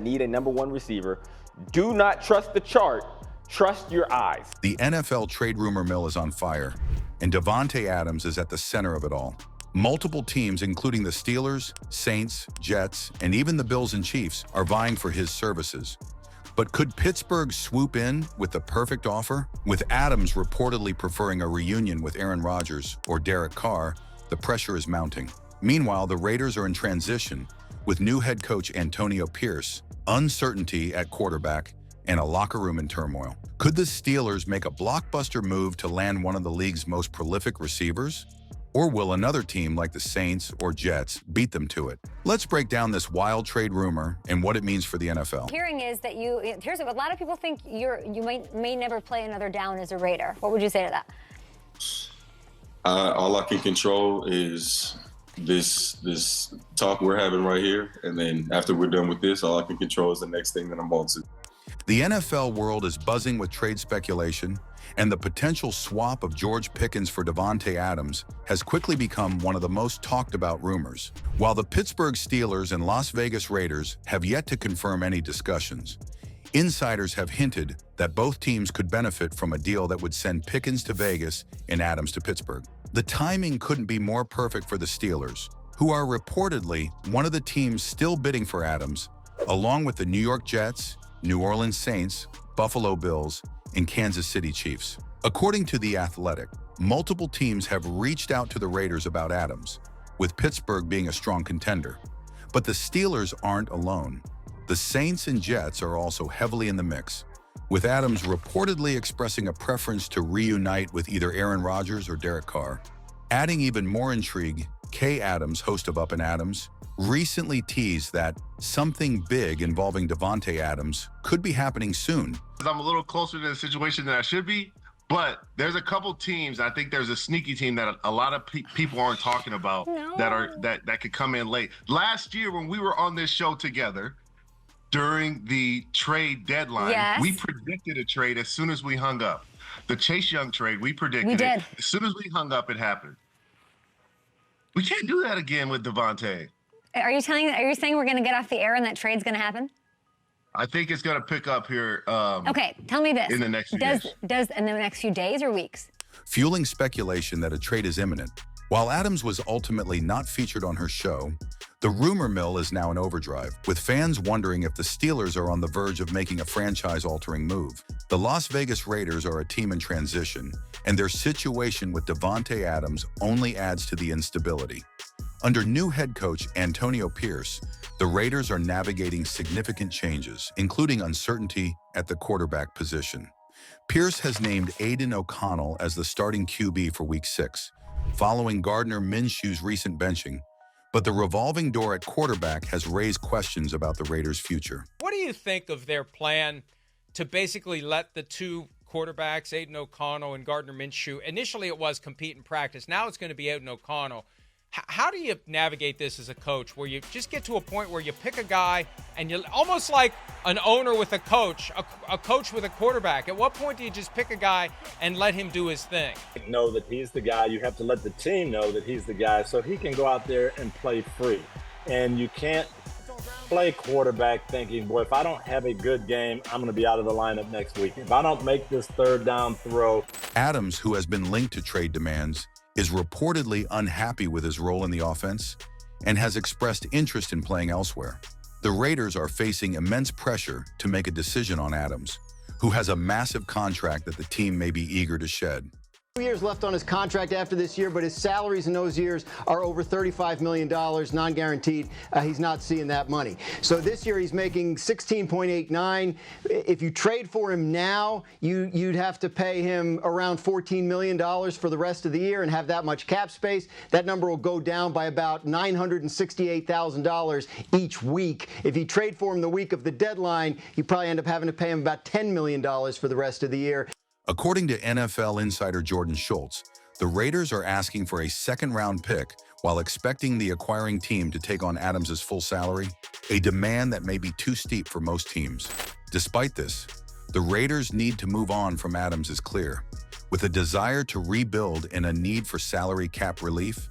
Need a #1 receiver. Do not trust the chart. Trust your eyes. The NFL trade rumor mill is on fire, and Davante Adams is at the center of it all. Multiple teams, including the Steelers, Saints, Jets, and even the Bills and Chiefs, are vying for his services. But could Pittsburgh swoop in with the perfect offer? With Adams reportedly preferring a reunion with Aaron Rodgers or Derek Carr, the pressure is mounting. Meanwhile, the Raiders are in transition, with new head coach Antonio Pierce, uncertainty at quarterback, and a locker room in turmoil. Could the Steelers make a blockbuster move to land one of the league's most prolific receivers? Or will another team like the Saints or Jets beat them to it? Let's break down this wild trade rumor and what it means for the NFL. Hearing is that here's what a lot of people think you may never play another down as a Raider. What would you say to that? All I can control is this talk we're having right here, and then after we're done with this, all I can control is the next thing that I'm on to. The NFL world is buzzing with trade speculation, and the potential swap of George Pickens for Davante Adams has quickly become one of the most talked about rumors. While the Pittsburgh Steelers and Las Vegas Raiders have yet to confirm any discussions, insiders have hinted that both teams could benefit from a deal that would send Pickens to Vegas and Adams to Pittsburgh. The timing couldn't be more perfect for the Steelers, who are reportedly one of the teams still bidding for Adams, along with the New York Jets, New Orleans Saints, Buffalo Bills, and Kansas City Chiefs. According to The Athletic, multiple teams have reached out to the Raiders about Adams, with Pittsburgh being a strong contender. But the Steelers aren't alone. The Saints and Jets are also heavily in the mix, with Adams reportedly expressing a preference to reunite with either Aaron Rodgers or Derek Carr. Adding even more intrigue, Kay Adams, host of Up and Adams, recently teased that something big involving Davante Adams could be happening soon. I'm a little closer to the situation than I should be, but there's a couple teams. I think there's a sneaky team that a lot of people aren't talking about that could come in late. Last year when we were on this show together during the trade deadline, we predicted a trade as soon as we hung up. The Chase Young trade, we predicted it. As soon as we hung up, it happened. We can't do that again with Davante. Are you saying we're going to get off the air and that trade's going to happen? I think it's going to pick up here. Okay, tell me this. In the next few days. In the next few days or weeks? Fueling speculation that a trade is imminent. While Adams was ultimately not featured on her show, the rumor mill is now in overdrive, with fans wondering if the Steelers are on the verge of making a franchise-altering move. The Las Vegas Raiders are a team in transition, and their situation with Davante Adams only adds to the instability. Under new head coach Antonio Pierce, the Raiders are navigating significant changes, including uncertainty at the quarterback position. Pierce has named Aidan O'Connell as the starting QB for Week 6, following Gardner Minshew's recent benching, but the revolving door at quarterback has raised questions about the Raiders' future. What do you think of their plan to basically let the two quarterbacks, Aidan O'Connell and Gardner Minshew, initially it was compete in practice, now it's going to be Aidan O'Connell. How do you navigate this as a coach where you just get to a point where you pick a guy and you're almost like an owner with a coach with a quarterback? At what point do you just pick a guy and let him do his thing? Know that he's the guy. You have to let the team know that he's the guy so he can go out there and play free. And you can't play quarterback thinking, boy, if I don't have a good game, I'm going to be out of the lineup next week. If I don't make this third down throw. Adams, who has been linked to trade demands, is reportedly unhappy with his role in the offense and has expressed interest in playing elsewhere. The Raiders are facing immense pressure to make a decision on Adams, who has a massive contract that the team may be eager to shed. 2 years left on his contract after this year, but his salaries in those years are over $35 million, non-guaranteed. He's not seeing that money. So this year he's making $16.89. If you trade for him now, you'd have to pay him around $14 million for the rest of the year and have that much cap space. That number will go down by about $968,000 each week. If you trade for him the week of the deadline, you probably end up having to pay him about $10 million for the rest of the year. According to NFL insider Jordan Schultz, the Raiders are asking for a second-round pick while expecting the acquiring team to take on Adams' full salary, a demand that may be too steep for most teams. Despite this, the Raiders' need to move on from Adams is clear. With a desire to rebuild and a need for salary cap relief,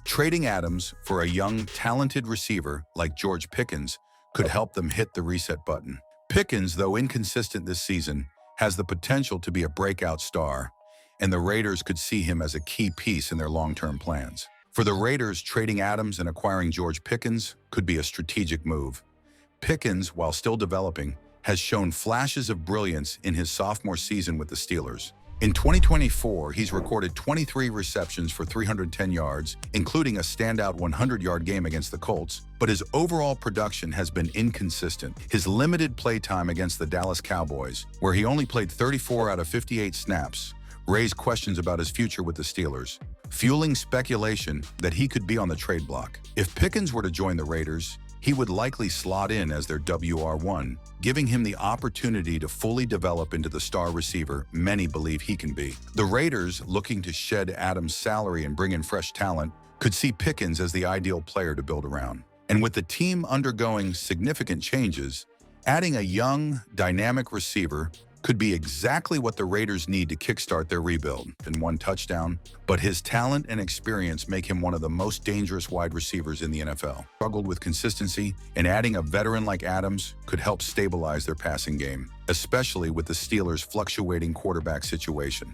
trading Adams for a young, talented receiver like George Pickens could help them hit the reset button. Pickens, though inconsistent this season, has the potential to be a breakout star, and the Raiders could see him as a key piece in their long-term plans. For the Raiders, trading Adams and acquiring George Pickens could be a strategic move. Pickens, while still developing, has shown flashes of brilliance in his sophomore season with the Steelers. In 2024, he's recorded 23 receptions for 310 yards, including a standout 100-yard game against the Colts, but his overall production has been inconsistent. His limited play time against the Dallas Cowboys, where he only played 34 out of 58 snaps, raised questions about his future with the Steelers, fueling speculation that he could be on the trade block. If Pickens were to join the Raiders, he would likely slot in as their WR1, giving him the opportunity to fully develop into the star receiver many believe he can be. The Raiders, looking to shed Adams' salary and bring in fresh talent, could see Pickens as the ideal player to build around. And with the team undergoing significant changes, adding a young, dynamic receiver could be exactly what the Raiders need to kickstart their rebuild. In one touchdown, but his talent and experience make him one of the most dangerous wide receivers in the NFL. Struggled with consistency, and adding a veteran like Adams could help stabilize their passing game, especially with the Steelers' fluctuating quarterback situation.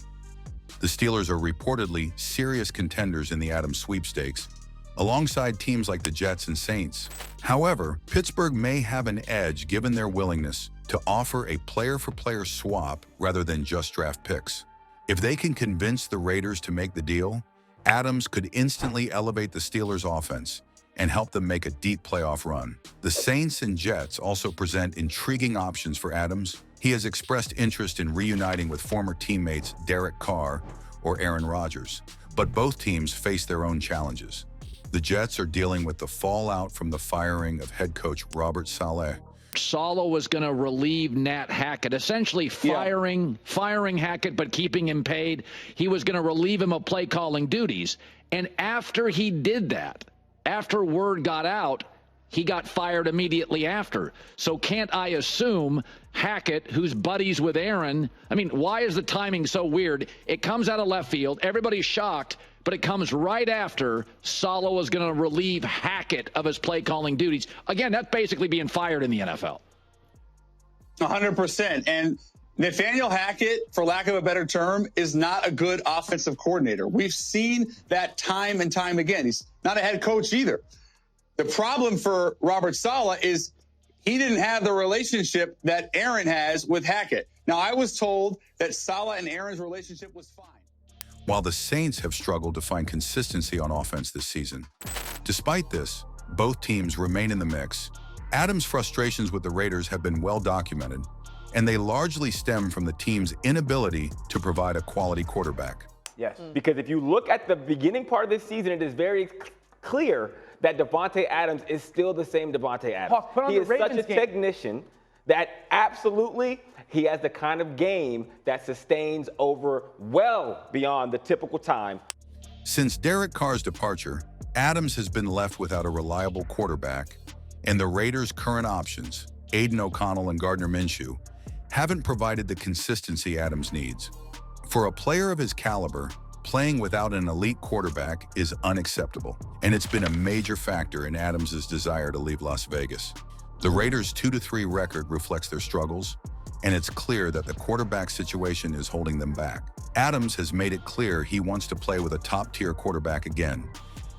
The Steelers are reportedly serious contenders in the Adams sweepstakes, alongside teams like the Jets and Saints. However, Pittsburgh may have an edge given their willingness to offer a player-for-player swap rather than just draft picks. If they can convince the Raiders to make the deal, Adams could instantly elevate the Steelers' offense and help them make a deep playoff run. The Saints and Jets also present intriguing options for Adams. He has expressed interest in reuniting with former teammates Derek Carr or Aaron Rodgers, but both teams face their own challenges. The Jets are dealing with the fallout from the firing of head coach Robert Saleh. Saleh was going to relieve Nat Hackett, essentially firing Hackett but keeping him paid. He was going to relieve him of play calling duties. And after he did that, after word got out, he got fired immediately after. So can't I assume Hackett, who's buddies with Aaron, I mean, why is the timing so weird? It comes out of left field. Everybody's shocked, but it comes right after Saleh was going to relieve Hackett of his play calling duties. Again, that's basically being fired in the NFL. 100%. And Nathaniel Hackett, for lack of a better term, is not a good offensive coordinator. We've seen that time and time again. He's not a head coach either. The problem for Robert Saleh is he didn't have the relationship that Aaron has with Hackett. Now, I was told that Saleh and Aaron's relationship was fine. While the Saints have struggled to find consistency on offense this season. Despite this, both teams remain in the mix. Adams' frustrations with the Raiders have been well documented, and they largely stem from the team's inability to provide a quality quarterback. Yes, because if you look at the beginning part of this season, it is very clear that Davante Adams is still the same Davante Adams. He is such a technician that absolutely he has the kind of game that sustains over well beyond the typical time. Since Derek Carr's departure, Adams has been left without a reliable quarterback, and the Raiders' current options, Aiden O'Connell and Gardner Minshew, haven't provided the consistency Adams needs. For a player of his caliber, playing without an elite quarterback is unacceptable, and it's been a major factor in Adams' desire to leave Las Vegas. The Raiders' 2-3 record reflects their struggles, and it's clear that the quarterback situation is holding them back. Adams has made it clear he wants to play with a top-tier quarterback again,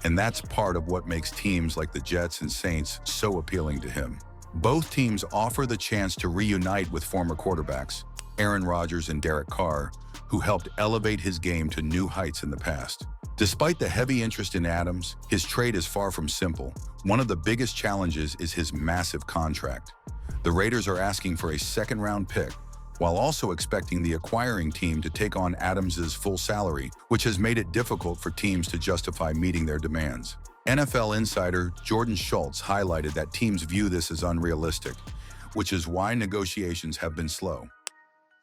and that's part of what makes teams like the Jets and Saints so appealing to him. Both teams offer the chance to reunite with former quarterbacks, Aaron Rodgers and Derek Carr, who helped elevate his game to new heights in the past. Despite the heavy interest in Adams, his trade is far from simple. One of the biggest challenges is his massive contract. The Raiders are asking for a second-round pick, while also expecting the acquiring team to take on Adams' full salary, which has made it difficult for teams to justify meeting their demands. NFL insider Jordan Schultz highlighted that teams view this as unrealistic, which is why negotiations have been slow.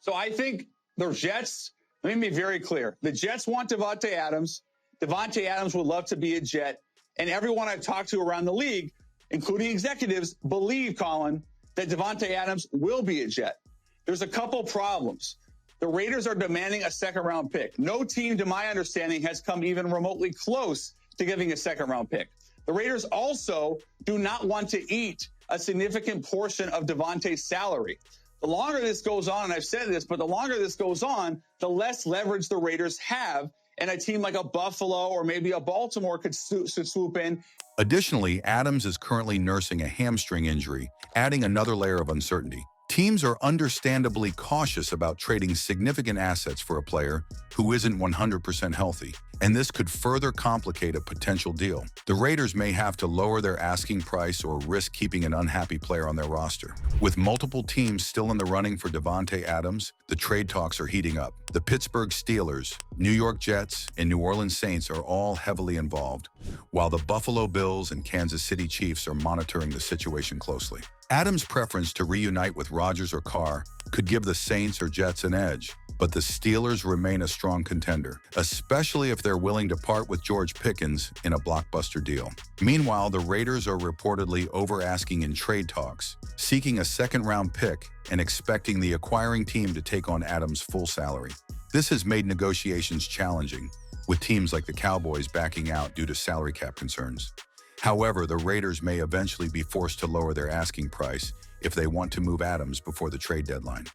So I think the Jets, let me be very clear. The Jets want Davante Adams. Davante Adams would love to be a Jet. And everyone I've talked to around the league, including executives, believe, Colin, that Davante Adams will be a Jet. There's a couple problems. The Raiders are demanding a second-round pick. No team, to my understanding, has come even remotely close to giving a second-round pick. The Raiders also do not want to eat a significant portion of Davante's salary. The longer this goes on, and I've said this, but the longer this goes on, the less leverage the Raiders have, and a team like a Buffalo or maybe a Baltimore could swoop in. Additionally, Adams is currently nursing a hamstring injury, adding another layer of uncertainty. Teams are understandably cautious about trading significant assets for a player who isn't 100% healthy, and this could further complicate a potential deal. The Raiders may have to lower their asking price or risk keeping an unhappy player on their roster. With multiple teams still in the running for Davante Adams, the trade talks are heating up. The Pittsburgh Steelers, New York Jets, and New Orleans Saints are all heavily involved, while the Buffalo Bills and Kansas City Chiefs are monitoring the situation closely. Adams' preference to reunite with Rodgers or Carr could give the Saints or Jets an edge, but the Steelers remain a strong contender, especially if they're willing to part with George Pickens in a blockbuster deal. Meanwhile, the Raiders are reportedly over-asking in trade talks, seeking a second-round pick and expecting the acquiring team to take on Adams' full salary. This has made negotiations challenging, with teams like the Cowboys backing out due to salary cap concerns. However, the Raiders may eventually be forced to lower their asking price if they want to move Adams before the trade deadline.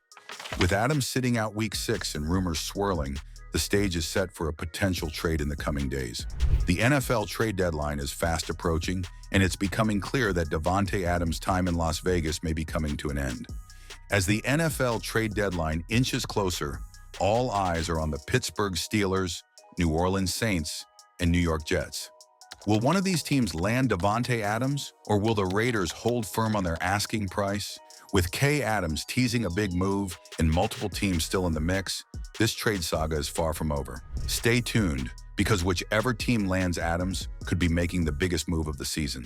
With Adams sitting out Week 6 and rumors swirling, the stage is set for a potential trade in the coming days. The NFL trade deadline is fast approaching, and it's becoming clear that Davante Adams' time in Las Vegas may be coming to an end. As the NFL trade deadline inches closer, all eyes are on the Pittsburgh Steelers, New Orleans Saints, and New York Jets. Will one of these teams land Davante Adams, or will the Raiders hold firm on their asking price? With K. Adams teasing a big move and multiple teams still in the mix, this trade saga is far from over. Stay tuned, because whichever team lands Adams could be making the biggest move of the season.